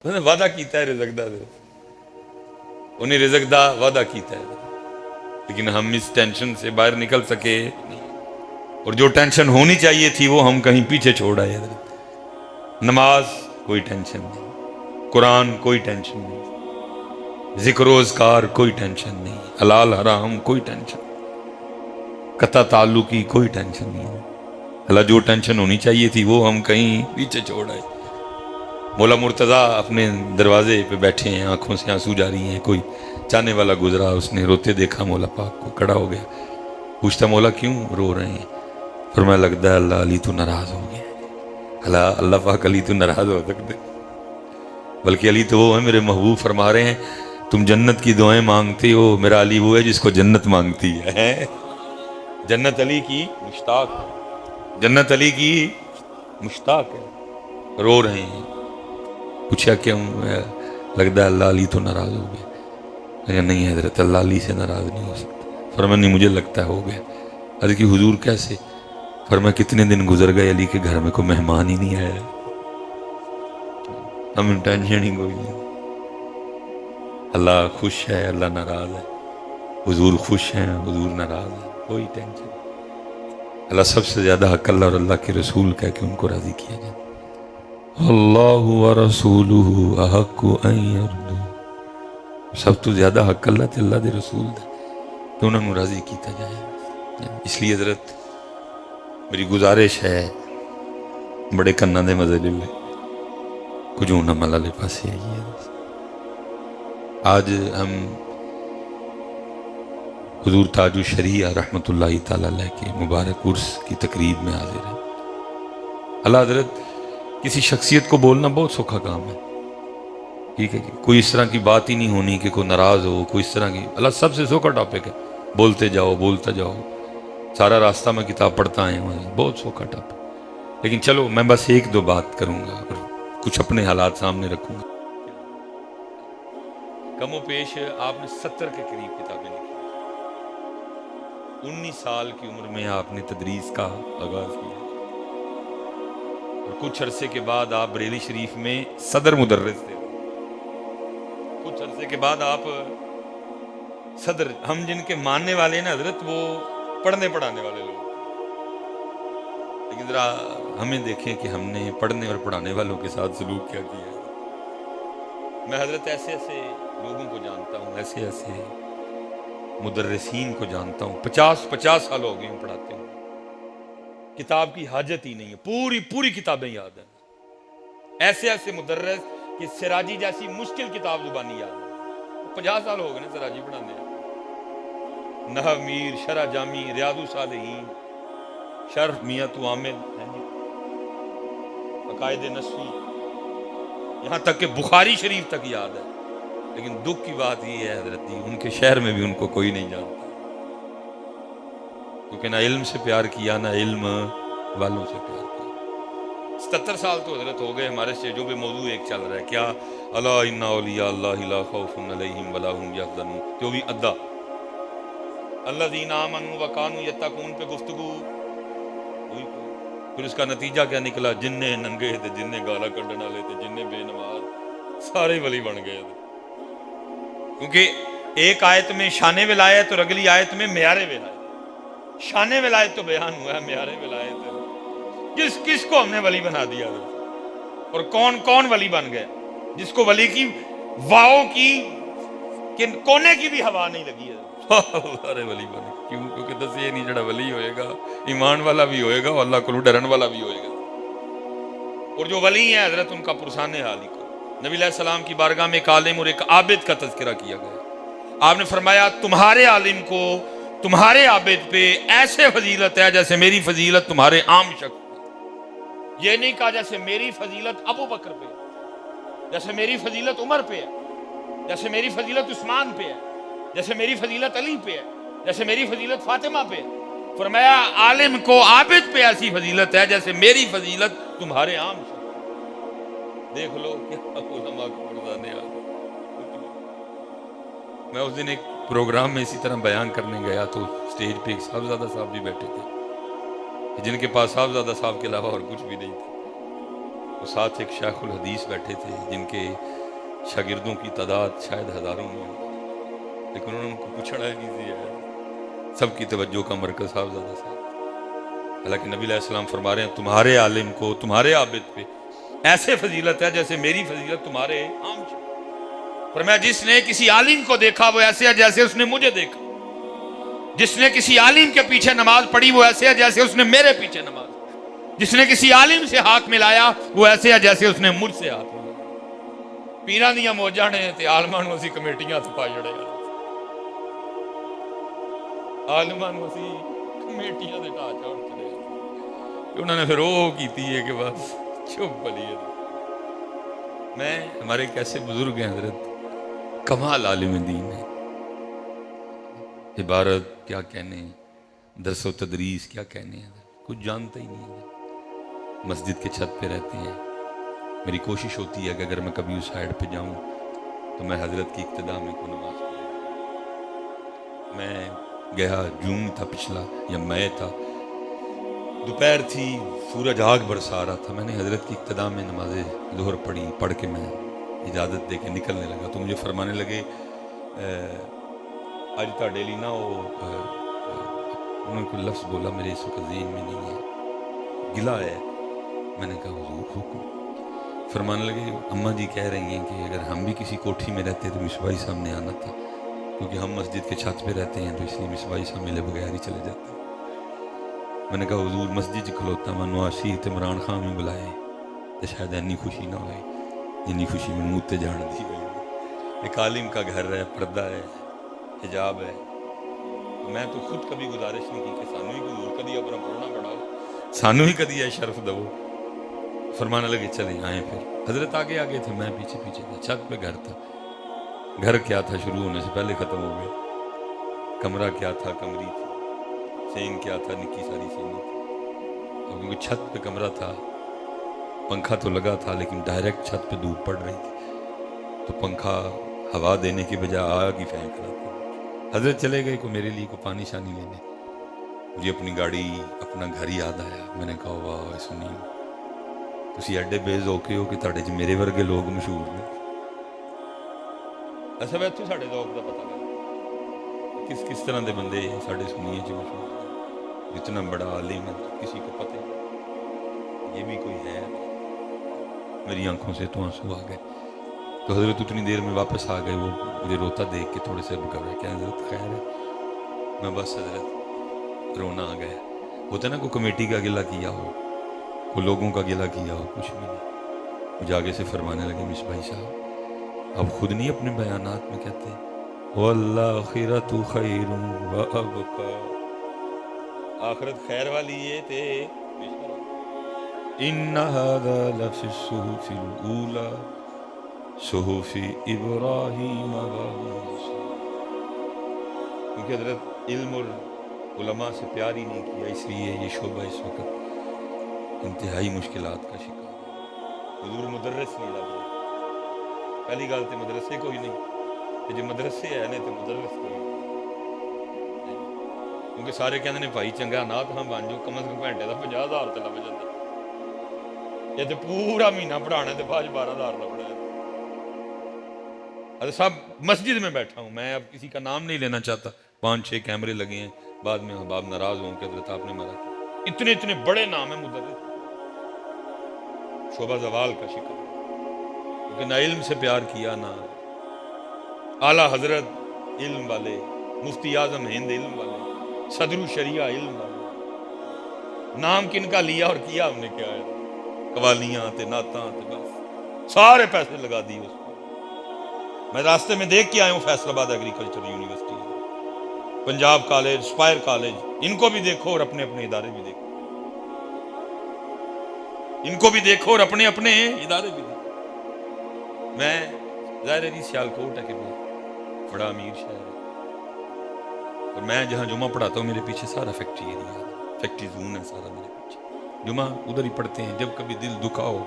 उन्हें वादा कीता है रिज़्क दा, उन्हें रिज़्क दा वादा कीता है, लेकिन हम इस टेंशन से बाहर निकल सके नहीं। और जो टेंशन होनी चाहिए थी वो हम कहीं पीछे छोड़ आए। नमाज कोई टेंशन नहीं, कुरान कोई टेंशन नहीं, जिक्र रोज़गार कोई टेंशन नहीं, हलाल हराम कोई टेंशन, कता ताल्लुकी कोई टेंशन नहीं है। अल्लाह जो टेंशन होनी चाहिए थी वो हम कहीं पीछे छोड़ आए। मौला मुर्तज़ा अपने दरवाजे पे बैठे हैं, आंखों से आंसू जा रही हैं। कोई चाहने वाला गुजरा, उसने रोते देखा मौला पाक को, खड़ा हो गया, पूछता मौला क्यों रो रहे हैं? फरमाया लगता है अल्लाह अली तो नाराज़ हो गया। अल्लाह पाक अली तो नाराज़ हो सकते, बल्कि अली तो वो है मेरे महबूब। फरमा रहे हैं तुम जन्नत की दुआएं मांगते हो, मेरा अली वो है जिसको जन्नत मांगती है। जन्नत अली की मुश्ताक है, जन्नत अली की मुश्ताक है। रो रहे हैं, पूछा क्यों? लगता है अल्लाह अली तो नाराज़ हो गया। नहीं हज़रत, अल्लाह अली से नाराज़ नहीं हो सकता। फरमाया नहीं मुझे लगता है हो गया। अर्ज़ की हुजूर कैसे? फरमाया कितने दिन गुजर गए अली के घर में कोई मेहमान ही नहीं आया, हम टेंशन ही कोई नहीं। अल्लाह खुश है, अल्लाह नाराज़ है, हुजूर खुश हैं, हुजूर नाराज़ है, कोई टेंशन। अल्लाह सबसे ज़्यादा हक़ अल्लाह और अल्लाह के रसूल कह के उनको राज़ी किया जाए। अल्लाहु व रसूलुहु अहक्कु अन यर्दू, सब तो ज़्यादा हक़ अल्लाह ते अल्लाह दे रसूल दा कि उन्होंने राज़ी किया जाए। इसलिए हज़रत मेरी गुजारिश है, बड़े कन्ना दे मज़े ले कुछ होना मला ले पासे आइए। आज हम हुजूर ताजु शरीया रहमतुल्लाहि ताला अलैह के मुबारक उर्स की तकरीब में हाजिर है। अल्लाह हज़रत किसी शख्सियत को बोलना बहुत सौखा काम है, ठीक है कि कोई इस तरह की बात ही नहीं होनी कि कोई नाराज़ हो, कोई इस तरह की। अल्लाह सबसे सौखा टॉपिक है, बोलते जाओ बोलते जाओ, सारा रास्ता मैं किताब पढ़ता आया हूँ, बहुत सौखा टॉपिक। लेकिन चलो मैं बस एक दो बात करूँगा और कुछ अपने हालात सामने रखूँगा। कमो पेश आपने 70 के करीब किताबें लिखी, 19 साल की उम्र में आपने तदरीस का आगाज़ किया और कुछ अरसे के बाद आप बरेली शरीफ में सदर मुदर्रिस थे। कुछ अरसे के बाद आप सदर, हम जिनके मानने वाले हैं ना हजरत, वो पढ़ने पढ़ाने वाले लोग। लेकिन जरा हमें देखें कि हमने पढ़ने और पढ़ाने वालों के साथ सलूक क्या किया है। मैं हजरत ऐसे ऐसे लोगों को जानता हूँ, ऐसे ऐसे मुदर्रिसीन को जानता हूँ, 50 साल हो गए हूँ पढ़ाते हूँ, किताब की हाजत ही नहीं है, पूरी पूरी किताबें याद है। ऐसे ऐसे मुदर्रिस कि सिराजी जैसी मुश्किल किताब जुबानी याद है। 50 साल हो गए ना सिराजी पढ़ाने, नहव मीर, शरा जामी, रियादु सालिहीन, शर्फ मियां तू आमिल, अकायदे नस्वी, यहाँ तक कि बुखारी शरीफ तक याद है। लेकिन दुख की बात यह है हजरत जी, उनके शहर में भी उनको कोई नहीं जानता, क्योंकि ना इल्म से प्यार किया ना इल्म वालों से प्यार किया। 77 साल तो हजरत हो गए, हमारे स्टेजों पे मौजू एक चल रहा है, क्या? अला इन्ना औलिया अल्लाह ला खौफुन अलैहिम वला हुम यहज़नून, जो भी अद्दा अल्लज़ीना आमनू व कानू यत्तकून पे गुफ्तगू हुई। फिर उसका नतीजा क्या निकला? जिन्ने नंगे थे, जिन्ने गाला कढ़ने वाले थे, जिन्ने बेनमाज, सारे वली बन गए थे। क्योंकि एक आयत में शाने विलायत और अगली आयत में मेयारे विलायत। शाने विलायत तो बयान हुआ है, मेयारे विलायत किस किस को हमने वली बना दिया और कौन कौन वली बन गया, जिसको वली की वाओ की कोने की भी हवा नहीं लगी है, सारे वली बने। क्यों? क्योंकि दस ये नहीं, जड़ा वली होएगा ईमान वाला भी होएगा और अल्लाह को डरन वाला भी होएगा। और जो वली है हजरत, उनका पुरसाने हाल ही को नबी अलैहि सलाम की बारगाह में एक आलिम और एक आबिद का तज़किरा किया गया। आपने फरमाया तुम्हारे आलिम को तुम्हारे आबिद पे ऐसे फजीलत है जैसे मेरी फजीलत तुम्हारे आम शख्स। ये नहीं कहा जैसे मेरी फजीलत अबू बकर पे, जैसे मेरी फजीलत उमर पे है, जैसे मेरी फजीलत उस्मान पे है, जैसे मेरी फजीलत अली पे है, जैसे मेरी फजीलत फातिमा पे है। फरमाया आलिम को आबिद पे ऐसी फजीलत है जैसे मेरी फजीलत तुम्हारे आम शख्स। देख लो क्या उलमा को मर्दाने आ गए। मैं उस दिन एक प्रोग्राम में इसी तरह बयान करने गया तो स्टेज पे एक साहबजादा साहब भी बैठे थे, जिनके पास साहबजादा साहब के अलावा और कुछ भी नहीं था। और साथ एक शेखुल हदीस बैठे थे, जिनके शागिर्दों की तादाद शायद हज़ारों में, लेकिन उनको पूछना है कि सबकी तवज्जो का मरकज़ साहबजादा साहब। हालांकि नबी अलैहिस्सलाम फरमा रहे हैं तुम्हारे आलिम को, तुम्हारे आबिद पे ऐसे फजीलत है जैसे मेरी फजीलत तुम्हारे आम। फरमाया जिसने किसी आलिम को देखा वो ऐसे है जैसे उसने मुझे देखा, जिसने किसी आलिम के पीछे नमाज पढ़ी वो ऐसे है जैसे उसने मेरे पीछे नमाज, जिसने किसी आलिम से हाथ मिलाया वो ऐसे है जैसे उसने मुझसे हाथ मिलाया। पीरां दियां मौजां ने ते आलमां नूं असीं कमेटियां हत्थ पा जड़े, आलमां नूं असीं कमेटियां दे ढाह चढ़ चढ़े। उन्होंने फिर वो कीती है कि बस चुप बलिए। मैं हमारे कैसे बुजुर्ग हैं हजरत, कमाल आलिम दीन है, इबारत क्या कहने, दरस व तदरीस क्या कहने हैं, कुछ जानते ही नहीं है। मस्जिद के छत पे रहते हैं। मेरी कोशिश होती है कि अगर मैं कभी उस साइड पे जाऊं तो मैं हजरत की इक्तदा में को नमाज पढ़ूं। मैं गया, जून था पिछला या मई था, दोपहर थी, सूरज आग बरसा रहा था। मैंने हजरत की इक्तदा में नमाज ज़ोहर पढ़ी, पढ़ के मैं इजाज़त दे के निकलने लगा तो मुझे फरमाने लगे आज तुहाडे लई ना वो उन्होंने कोई लफ्ज़ बोला मेरे इस वक्त ज़हन में नहीं है, गिला है। मैंने कहा हुजूर हुक्म। फरमाने लगे अम्मा जी कह रही हैं कि अगर हम भी किसी कोठी में रहते तो मिसबाही सामने आना था, क्योंकि हम मस्जिद के छत पे रहते हैं तो इसलिए मिसबाही साहब मिले बगैर ही चले जाते। मैंने कहा हुजूर मस्जिद च खलोता मैं नवाशी ते इमरान खान भी बुलाए तो शायद इन्नी खुशी ना होए जिन्नी खुशी मैं मुँह ते जान दी हुई। एक आलिम का घर है, पर्दा है, हिजाब है। मैं तो खुद कभी गुजारिश नहीं की कि सानू ही हुजूर कभी अपना परोना बढ़ाओ, सानू ही कभी शर्फ दो। फरमाने लगे चले आए। फिर हजरत आगे आगे थे, मैं पीछे पीछे था। छत पे घर था। घर क्या था शुरू होने से पहले ख़त्म हो गया। कमरा क्या था, कमरी थी। सेन क्या था, निक्की सारी सेनी थी। और क्योंकि छत पे कमरा था, पंखा तो लगा था लेकिन डायरेक्ट छत पे धूप पड़ रही थी तो पंखा हवा देने की बजाय आग ही फेंक रहा था। हजरत चले गए को मेरे लिए को पानी शानी लेने। मुझे अपनी गाड़ी, अपना घर याद आया। मैंने कहा वाह सुनी तुसी एडे बेज़ौके हो कि तुहाडे च मेरे वर्गे लोग मशहूर ने। अच्छा मैं इत्थों साडे ज़ौक दा पता लगा किस किस तरह के बंदे साडे सुनिए च मशहूर। इतना बड़ा आलिम है किसी को पता ही ये भी कोई है। मेरी आंखों से तो आंसू आ गए। तो हजरत उतनी देर में वापस आ गए। वो मुझे रोता देख के थोड़े से अब गए, क्या हजरत खैर है? मैं बस हजरत रोना आ गया। होता ना कोई कमेटी का गिला किया हो, कोई लोगों का गिला किया हो, कुछ भी नहीं। मुझे आगे से फरमाने लगे मिसबाही साहब अब खुद नहीं अपने बयानात में कहते वल्लाखिरतु खैरुन व अबका, आखिरत खैर वाली ये थे। इन्ना हाज़ा लफ़ी सुहुफ़िल ऊला सुहुफ़ी इब्राहीम व मूसा। क्योंकि हजरत इल्म और उलमा से प्यार ही नहीं किया, इसलिए ये शोबा इस वक्त इंतहाई मुश्किलात का शिकार है। हुजूर मुदर्रिस नहीं लग रहे। पहली गल तो मदरसे कोई नहीं, जो मदरसे है ने तो मुदर्रिस कोई नहीं। क्योंकि सारे कहते हैं भाई चंगा नात हाँ बन जाओ, कम से कम घंटे का 50,000 तो लग जाता। ये तो पूरा महीना पढ़ाना तो बाद 12,000 का पढ़ाया। अरे सब मस्जिद में बैठा हूँ मैं, अब किसी का नाम नहीं लेना चाहता। 5-6 कैमरे लगे हैं, बाद में अहबाब नाराज हों कि हजरत आपने मरा किया। इतने इतने बड़े नाम है मुदर्रिस, शोभा जवाल का शिकार। क्योंकि ना इल्म से प्यार किया, ना आला हजरत इल्म वाले, मुफ्ती आजम हिंद इल्म वाले, सदरु शरिया इल्म वाले। नाम किनका लिया और किया हमने क्या है? कवालियां ते नातां ते बस सारे पैसे लगा दिए उसको। मैं रास्ते में देख के आया हूँ Faisalabad agriculture university, Punjab college, spire college, इनको भी देखो और अपने अपने इदारे भी देखो। इनको भी देखो और अपने अपने इदारे भी देखो। मैं ज़ाहिर है सियालकोट है कि बड़ा अमीर शहर है, और मैं जहाँ जुमा पढ़ाता हूँ मेरे पीछे सारा फैक्ट्री एरिया है, फैक्ट्री जोन है सारा मेरे पीछे। जुमा उधर ही पढ़ते हैं। जब कभी दिल दुखा हो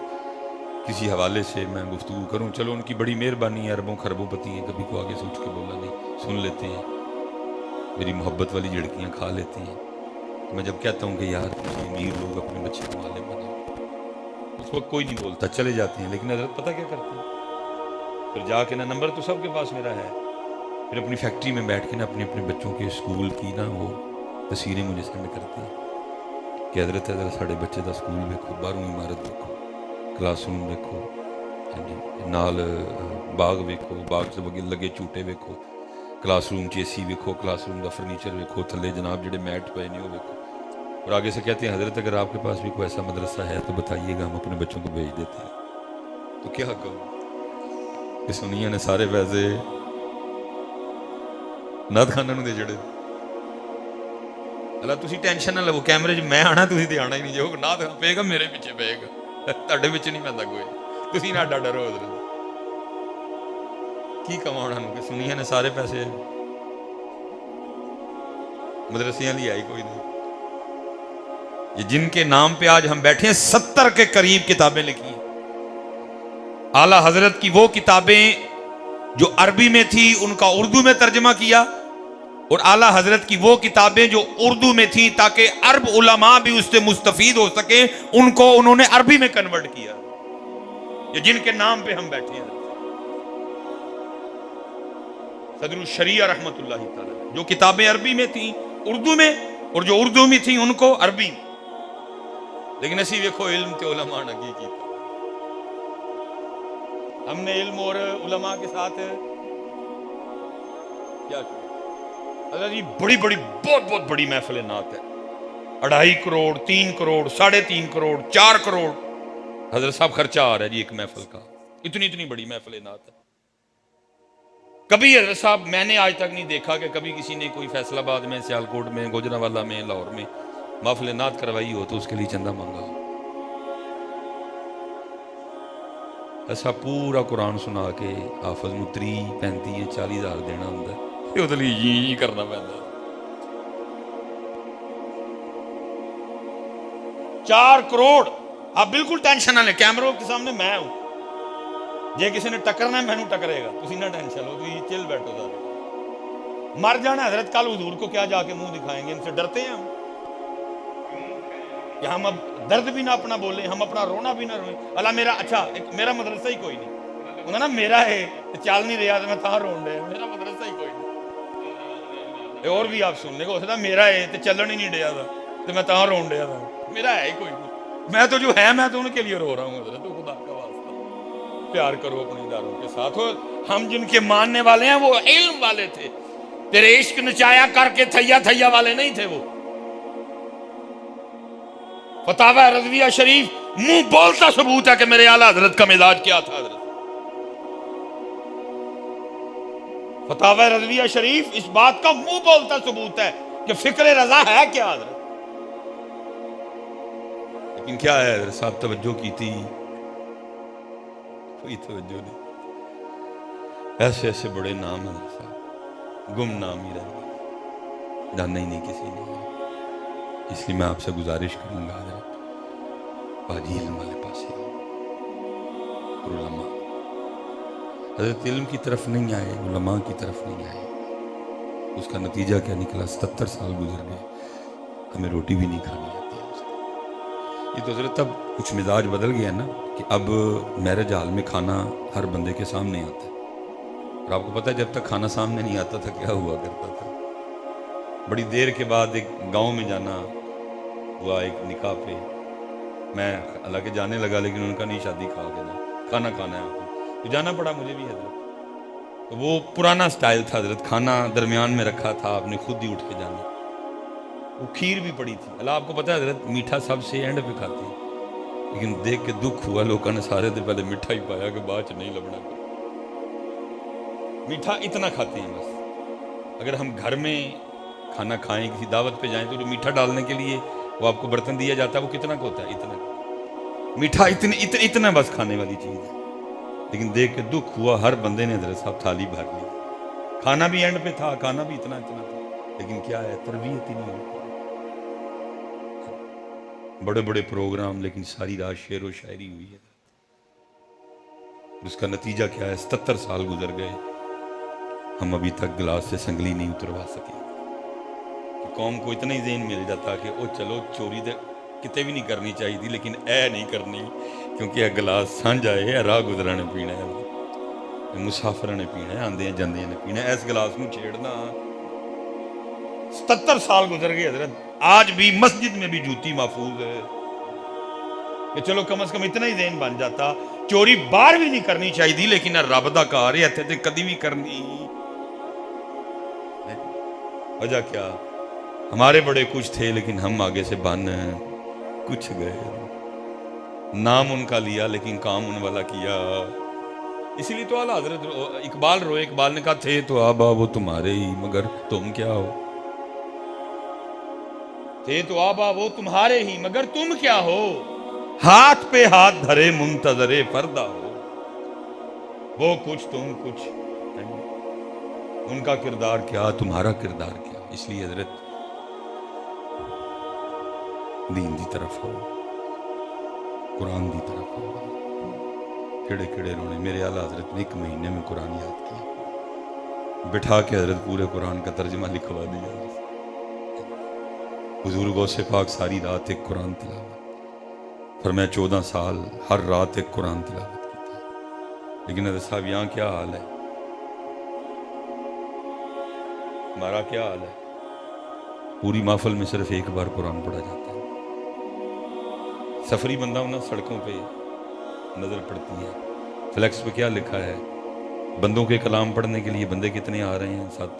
किसी हवाले से मैं गुफ्तगू करूँ, चलो उनकी बड़ी मेहरबानी है, अरबों खरबों हैं, कभी को आगे से उठ के बोला नहीं, सुन लेते हैं, मेरी मोहब्बत वाली झड़कियाँ खा लेते हैं। तो मैं जब कहता हूँ कि यार अमीर लोग अपने बच्चे को आलिम बनाओ, उस वक्त कोई नहीं बोलता, चले जाते हैं। लेकिन हजरत पता क्या करते हैं, फिर जाके ना नंबर तो सबके पास मेरा है, फिर अपनी फैक्ट्री में बैठ के ना अपने अपने बच्चों के स्कूल की ना वो तस्वीरें मुझे सेंड करते हैं कि हजरत हजरत साढ़े बच्चे का स्कूल देखो, 12वीं इमारत देखो, क्लासरूम देखो, हाँ जी, नाल बाग वेखो, बाग से बगे लगे झूटे वेखो, क्लासरूम च AC वेखो, क्लासरूम का फर्नीचर वेखो, थले जनाब जोड़े मैट पे नहीं वो वेखो। और आगे से कहते हैं हजरत अगर आपके पास भी कोई ऐसा मदरसा है तो बताइएगा, हम अपने बच्चों को भेज देते हैं। तो क्या कहूँ कि सुनिया ने सारे पैसे नाथ खाना दे जड़े। अल्लाह तुसी टेंशन ना लवो, कैमरे च मैं आना, तुसी ते आना ही नहीं, जो नाथ पेगा मेरे पिछे पेगा, तुहाडे पिछे नहीं पैंदा कोई, तुसी ना डा डरो। की कमां उन्हां कि सुनिया ने सारे पैसे मदरसियां ली आई कोई नहीं। ये जिनके नाम पे आज हम बैठे हैं, 70 के करीब किताबें लिखी हैं। आला हजरत की वो किताबें जो अरबी में थी उनका उर्दू में तर्जमा किया, और आला हजरत की वो किताबें जो उर्दू में थी ताकि अरब उलमा भी उससे मुस्तफीद हो सके, उनको उन्होंने अरबी में कन्वर्ट किया। ये जिनके नाम पे हम बैठे हैं, सदरुल शरिया रहमतुल्लाहि तआला, जो किताबें अरबी में थी उर्दू में, और जो उर्दू में थी उनको अरबी में। लेकिन असी देखो इल्म ते उलमा ने की किया, हमने इल्म और उलमा के साथ क्या किया? अल्लाह जी बड़ी बड़ी बहुत बहुत बड़ी महफिल नात है, 2.5 करोड़ 3 करोड़ 3.5 करोड़ 4 करोड़ हजरत साहब खर्चा आ रहा है जी एक महफिल का, इतनी इतनी बड़ी महफिल नात है। कभी हजरत साहब मैंने आज तक नहीं देखा कि कभी किसी ने कोई फैसलाबाद में, सियालकोट में, गुजरांवाला में, लाहौर में महफिल नात करवाई हो तो उसके लिए चंदा मांगा हो। ऐसा पूरा कुरान सुना के हाफज नूं 30 35 40 हज़ार देना होंगे, ਉਹਦੇ ਲਈ ਜੀ करना पैंदा। 4 करोड़ आप बिल्कुल टेंशन ना ले, कैमरों के सामने मैं हूं, जे किसी ने टकरना मैनू टकरेगा, तुसी ना टेंशन लो, तुसी चिल बैठो सारे। मर जाना हजरत, कल हुजूर को क्या जाके मुंह दिखाएंगे, इनसे डरते हैं हम कि हम अब दर्द भी ना अपना बोले, हम अपना रोना भी ना रोए। अल्लाह मेरा अच्छा एक मेरा मदरसा ही कोई नहीं, उन्हें ना मेरा है चल नहीं रहा तो मैं तां रोन डे, मेरा मदरसा ही कोई नहीं। और भी आप सुनने को हो सकता मेरा है तो चलन ही नहीं डया था तो मैं तां रोन डया था, मेरा है ही कोई नहीं, मैं तो जो है मैं तो उनके लिए रो रहा हूँ। तो खुदा का वास्ता प्यार करो अपने इदारों के साथ। हो हम जिनके मानने वाले हैं वो इल्म वाले थे, तेरे इश्क नचाया करके थैया थैया वाले नहीं थे वो। फतावा रज़विया शरीफ मुंह बोलता सबूत है कि मेरे आला हजरत का मिजाज क्या था। हजरत फतावा रज़विया शरीफ इस बात का मुंह बोलता सबूत है कि फिक्र रजा है क्या हजरत। लेकिन क्या है हजरत साहब, तवज्जो की थी कोई तवज्जो नहीं। ऐसे ऐसे बड़े नाम हजरत साहब गुमनाम ही रह गए, जाना ही नहीं किसी ने। इसलिए मैं आपसे गुजारिश करूंगा हजरत बाजी इल्म वाले पास उलमा हजरत इल्म की तरफ नहीं आए, उलमा की तरफ नहीं आए। उसका नतीजा क्या निकला, 77 साल गुजर गए, हमें रोटी भी नहीं खानी आती है उससे। ये तो हजरत तब कुछ मिजाज बदल गया ना कि अब मैरिज हाल में खाना हर बंदे के सामने आता है। और आपको पता है जब तक खाना सामने नहीं आता था क्या हुआ करता था, बड़ी देर के बाद एक गांव में जाना हुआ एक निकाह पे, मैं हालांकि जाने लगा लेकिन उनका नहीं शादी खा के ना खाना खाना है आपको, तो जाना पड़ा मुझे भी हजरत। तो वो पुराना स्टाइल था हजरत, खाना दरमियान में रखा था, आपने खुद ही उठ के जाना। वो खीर भी पड़ी थी, अल्लाह आपको पता है हजरत मीठा सबसे एंड पे खाती है, लेकिन देख के दुख हुआ, लोगों ने सारे से पहले मीठा ही पाया कि बाद च नहीं लबना। मीठा इतना खाते हैं बस। अगर हम घर में खाना खाएं, किसी दावत पे जाएं, तो जो मीठा डालने के लिए वो आपको बर्तन दिया जाता है वो कितना का होता है, इतना मीठा, इतना बस खाने वाली चीज़ है। लेकिन देख के दुख हुआ, हर बंदे ने हजरत साहब थाली भर ली, खाना भी एंड पे था, खाना भी इतना इतना था, लेकिन क्या है तरबियत ही नहीं होती। बड़े बड़े प्रोग्राम, लेकिन सारी रात शेर व शायरी हुई है। उसका नतीजा क्या है, 77 साल गुजर गए, हम अभी तक गिलास से संगली नहीं उतरवा सके। कौम को इतना ही ज़हन मिल जाता कि ओ चलो चोरी तो कितने भी नहीं करनी चाहिए थी, लेकिन ऐ नहीं करनी क्योंकि यह गिलास साझा है, राह गुजराने पीना है। मुसाफिर ने पीना, आंदे जांदे ने पीना, इस गिलास में छेड़ना। 77 साल गुजर गए हजरत, आज भी मस्जिद में भी जूती महफूज है कि चलो कम से कम इतना ही देन बन जाता। चोरी बाहर भी नहीं करनी चाहिए, लेकिन रब दा घर है, इत्थे ते कदी भी करनी। वजह क्या? हमारे बड़े कुछ थे लेकिन हम आगे से बन कुछ गए। नाम उनका लिया लेकिन काम उन वाला किया। इसीलिए तो आला हजरत इकबाल रोए, इकबाल ने कहा थे तो आबा वो तुम्हारे ही मगर तुम क्या हो। थे तो आबा वो तुम्हारे ही मगर तुम क्या हो। हाथ पे हाथ धरे मुंतजरे फरदा हो। वो कुछ तुम कुछ, उनका किरदार क्या तुम्हारा किरदार क्या। इसलिए हजरत दीन की तरफ हो, कुरान की तरफ हो। केड़े केड़े रोने। मेरे आला हजरत ने 1 महीने में कुरान याद किया, बिठा के हजरत पूरे कुरान का तर्जमा लिखवा दिया। हुजूर गौसे पाक सारी रात एक कुरान तिलावत, पर मैं 14 साल हर रात एक कुरान तिलावत की। लेकिन हजरत साहब यहाँ क्या हाल है, हमारा क्या हाल है? पूरी महफिल में सिर्फ एक बार कुरान पढ़ा जाता है। सफरी बंदा होना, सड़कों पे नजर पड़ती है, फ्लैक्स पे क्या लिखा है, बंदों के कलाम पढ़ने के लिए बंदे कितने आ रहे हैं साथ,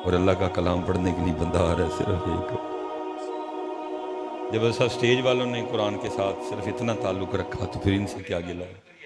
और अल्लाह का कलाम पढ़ने के लिए बंदा आ रहा है सिर्फ एक। जब ऐसा स्टेज वालों ने कुरान के साथ सिर्फ इतना ताल्लुक रखा तो फिर इनसे क्या गिला है।